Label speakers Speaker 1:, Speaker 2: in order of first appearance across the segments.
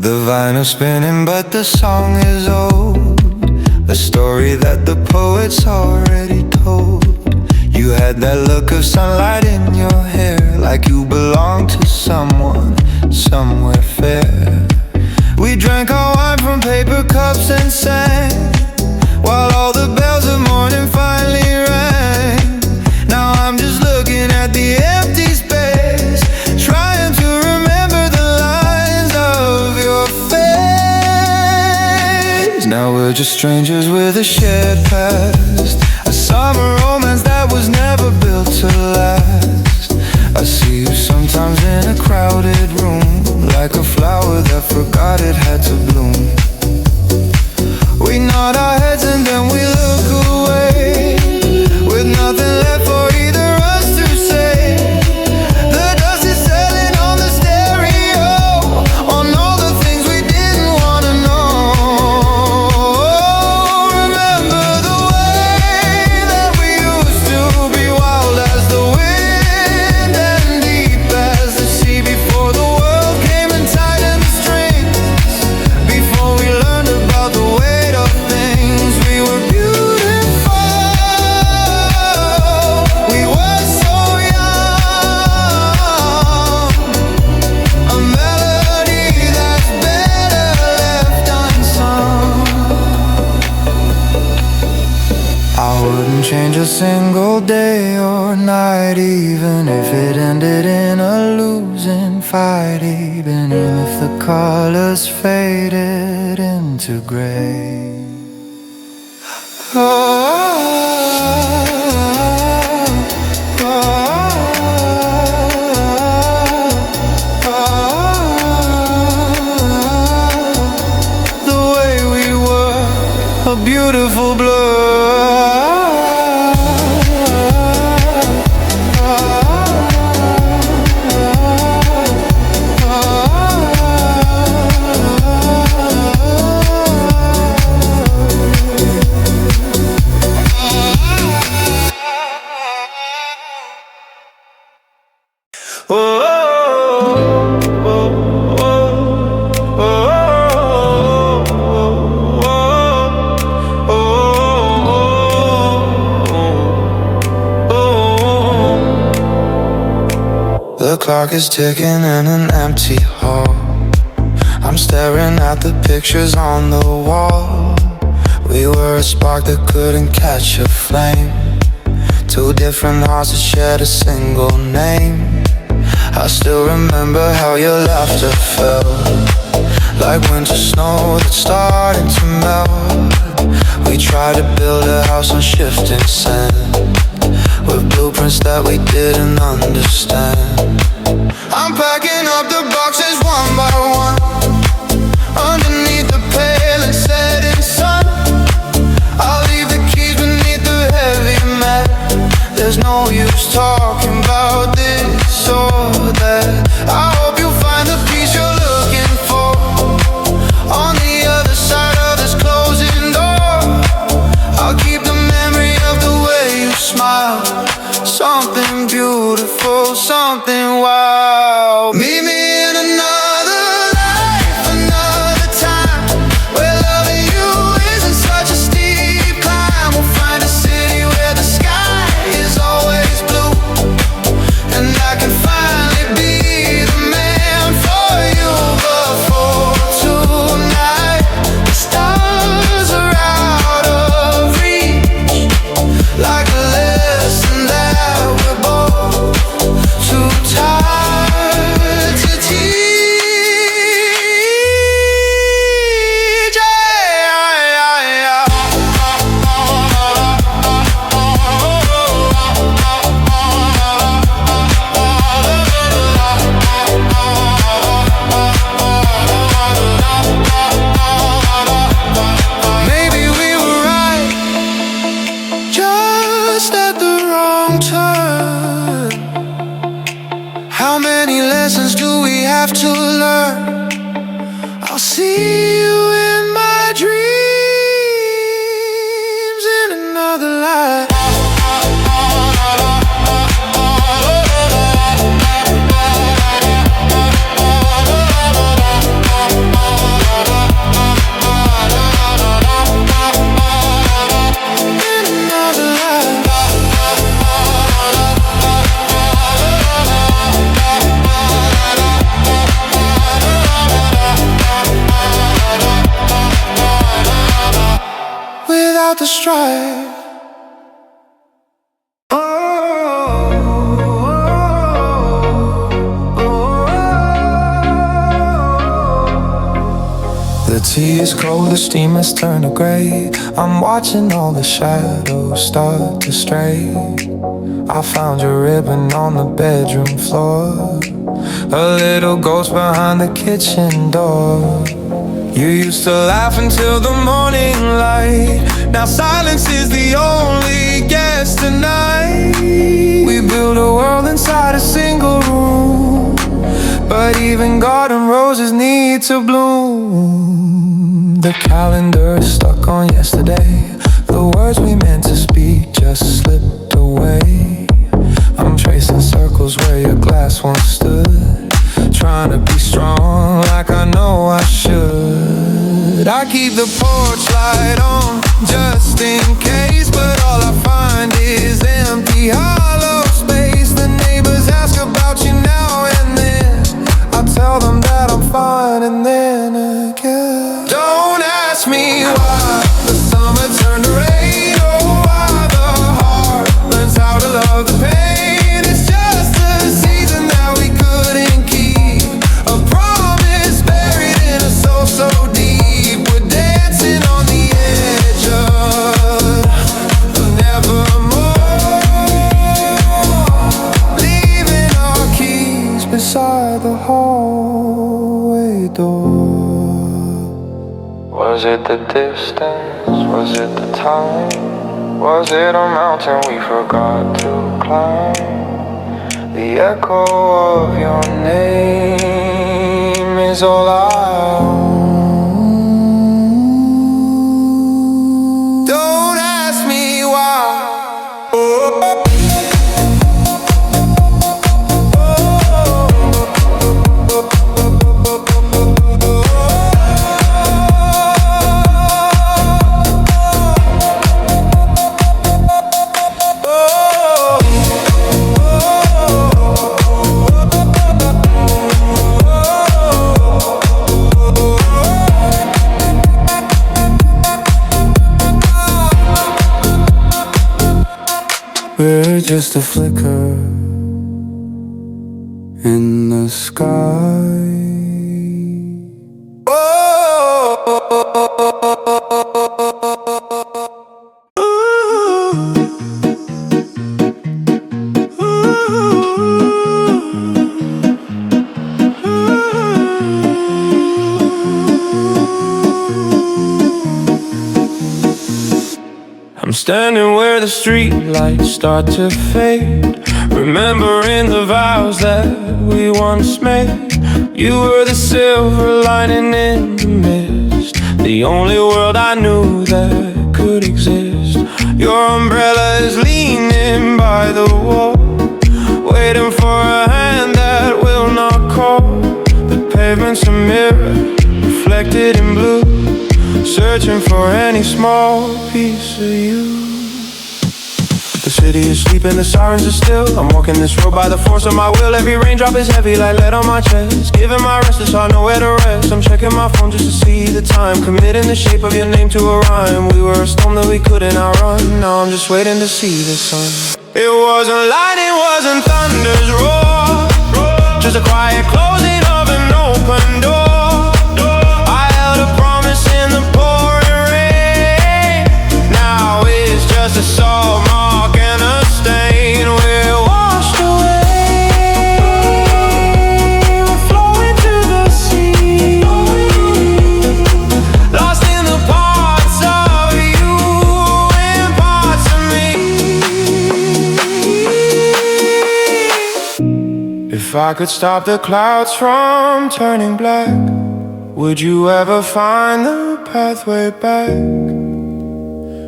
Speaker 1: The vinyl's spinning but the song is old, a story that the poets already told. You had that look of sunlight in your hair, like you belonged to someone, somewhere fair. We drank our wine from paper cups and sang, while all the bells of morning finally rang. Now I'm just looking at the empty space, trying to remember the lines of your face. Now we're just strangers with a shared past, a summer romance that was never built to last. I see you sometimes in a crowded room, like a flower that forgot it had to bloom. We nod our heads and then we look away, with nothing left for either us to say. The dust is settling on the stereo, on all the things we didn't want to know. Remember the way that we used to be, wild as the wind and deep as the sea, before the world came and tightened the strings, before we learned about the weight of things. We were beautiful, we were so young, a melody that's better left unsung. I wouldn't change a single day or night, even if it ended in a losing fight, even if the colors faded into gray. The way we were, a beautiful blur. The clock is ticking in an empty hall. I'm staring at the pictures on the wall. We were a spark that couldn't catch a flame, two different hearts that shared a single name. I still remember how your laughter felt, like winter snow that's starting to melt. We tried to build a house on shifting sand, with blueprints that we didn't understand. I'm packing up the boxes one by one, underneath the pale and setting sun. I'll leave the keys beneath the heavy mat. There's no use talking about this or that. I hope you find the peace you're looking for on the other side of this closing door. I'll keep the memory of the way you smile, something beautiful, something wild. Meet me in another life, another time, where loving you isn't such a steep climb. We'll find a city where the sky is always blue, and I can finally be the man for you. But for tonight, the stars are out of reach, like a lesson that we're both too tired to teach. Maybe we were right, just at the wrong turn. How many lessons do we have to learn? I'll see you in my dreams in another life. the strife. The tea is cold, the steam has turned to gray. I'm watching all the shadows start to stray. I found your ribbon on the bedroom floor, a little ghost behind the kitchen door. You used to laugh until the morning light. Now silence is the only guest tonight. We built a world inside a single room, but even garden roses need to bloom. The calendar is stuck on yesterday. The words we meant to speak just slipped away. I'm tracing circles where your glass once stood, trying to be strong like I know I should. I keep the porch light on just in case, but all I find is empty, hollow space. The neighbors ask about you now and then. I tell them that I'm fine, and then again, don't ask me why the summer turned to rain, or why the heart learns how to love the pain. It's just a season that we couldn't keep, a promise buried in a soul so deep. We're dancing on the edge of nevermore, leaving our keys beside the hallway door. Was it the distance? Was it the time? Was it a mountain we forgot to climb? The echo of your name is all I own. Don't ask me why. We're just a flicker in the sky. I'm standing where the street lights start to fade, remembering the vows that we once made. You were the silver lining in the mist, the only world I knew that could exist. Your umbrella is leaning by the wall, waiting for a hand that will not call. The pavement's a mirror, reflected in blue, searching for any small piece of you. The city is sleeping, the sirens are still. I'm walking this road by the force of my will. Every raindrop is heavy like lead on my chest, giving my restless heart nowhere to rest. I'm checking my phone just to see the time, committing the shape of your name to a rhyme. We were a storm that we couldn't outrun. Now I'm just waiting to see the sun. It wasn't lightning, wasn't thunder's roar, just a quiet closing of an open door. I held a promise in the pouring rain. Now it's just a salt mark and a stain. We're washed away, we're flowing to the sea, lost in the parts of you and parts of me. If I could stop the clouds from turning black, would you ever find the pathway back?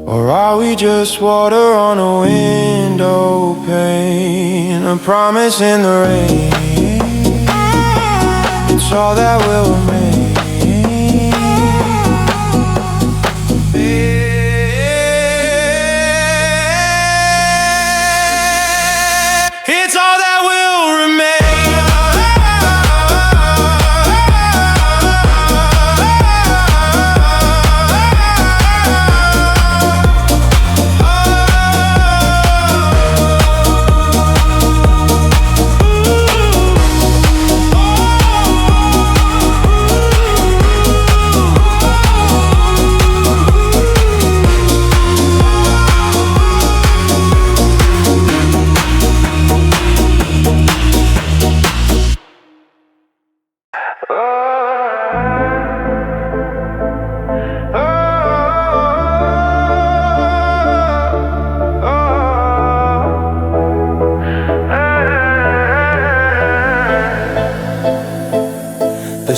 Speaker 1: Or are we just water on a window pane, a promise in the rain? It's all that will remain. It's all that will remain.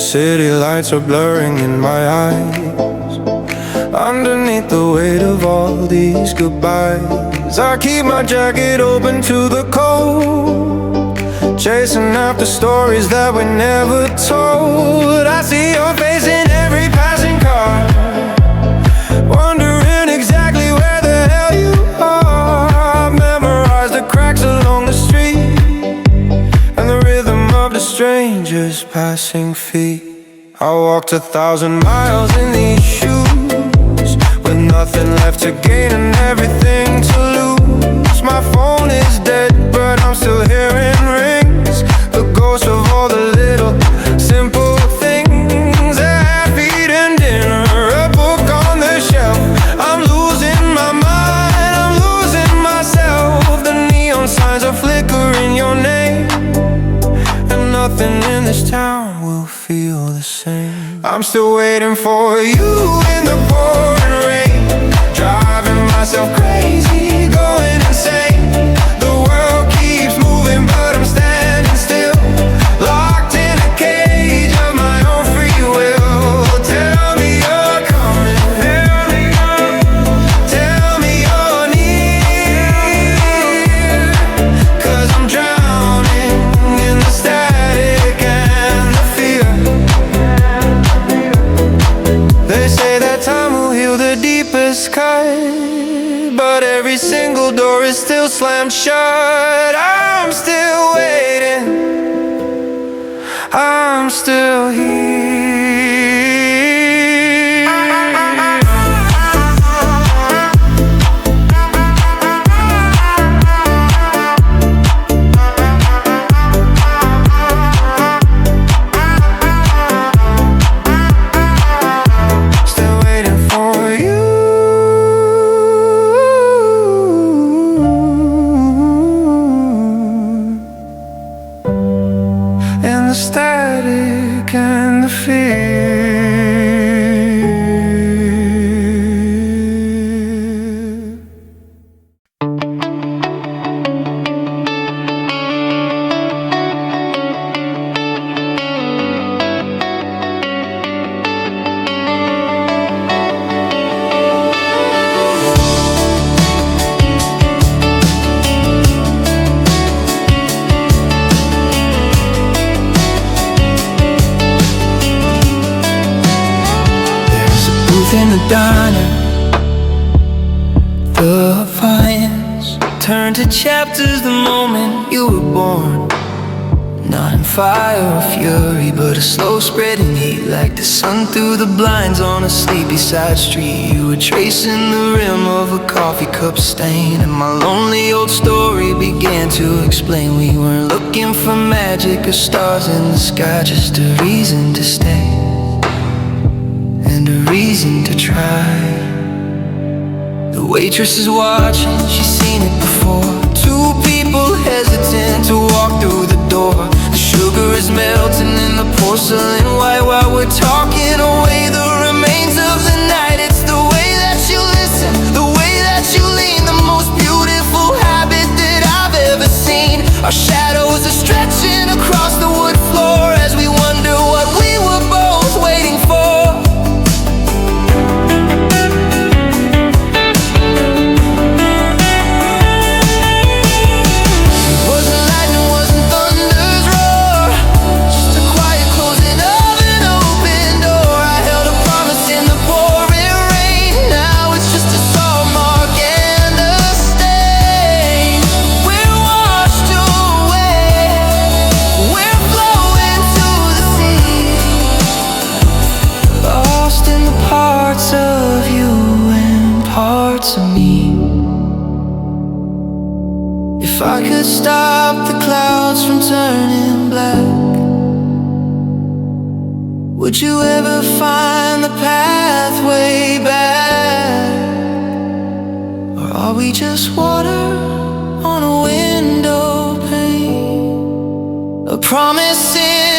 Speaker 1: city lights are blurring in my eyes. Underneath the weight of all these goodbyes, I keep my jacket open to the cold, chasing after stories that we never told. I see your face in every passing car, wondering exactly where the hell you are. I've memorized the cracks along the street and the rhythm of the strangers passing feet. I walked 1,000 miles in these shoes, with nothing left to gain and everything to lose. My phone is dead, but I'm still hearing rings, the ghost of all the little simple things. A half-eaten dinner, a book on the shelf. I'm losing my mind, I'm losing myself. The neon signs are flickering your name, and nothing in this town will feel the same. I'm still waiting for you in the pouring rain, driving myself crazy, going insane. The world keeps moving, but I'm standing still, locked in a cage of my own free will. Tell me you're coming, tell me you're near, 'cause I'm drowning in the static and the fear. They say that time will heal the deepest cut, but every single door is still slammed shut. I'm still waiting, I'm still here. Still waiting for you in the static and the fear. In the diner, the vines turned to chapters the moment you were born. Not in fire or fury, but a slow spreading heat, like the sun through the blinds on a sleepy side street. You were tracing the rim of a coffee cup stain, and my lonely old story began to explain. We weren't looking for magic or stars in the sky, just a reason to stay and a reason to try. The waitress is watching, she's seen it before. Two people hesitant to walk through the door. The sugar is melting in the porcelain white while we're talking away the remains of the night. It's the way that you listen, the way that you lean, the most beautiful habit that I've ever seen. Our shadows are stretching across the wood floor as we wonder what we were both waiting for. If I could stop the clouds from turning black, would you ever find the pathway back? Or are we just water on a window pane, a promise in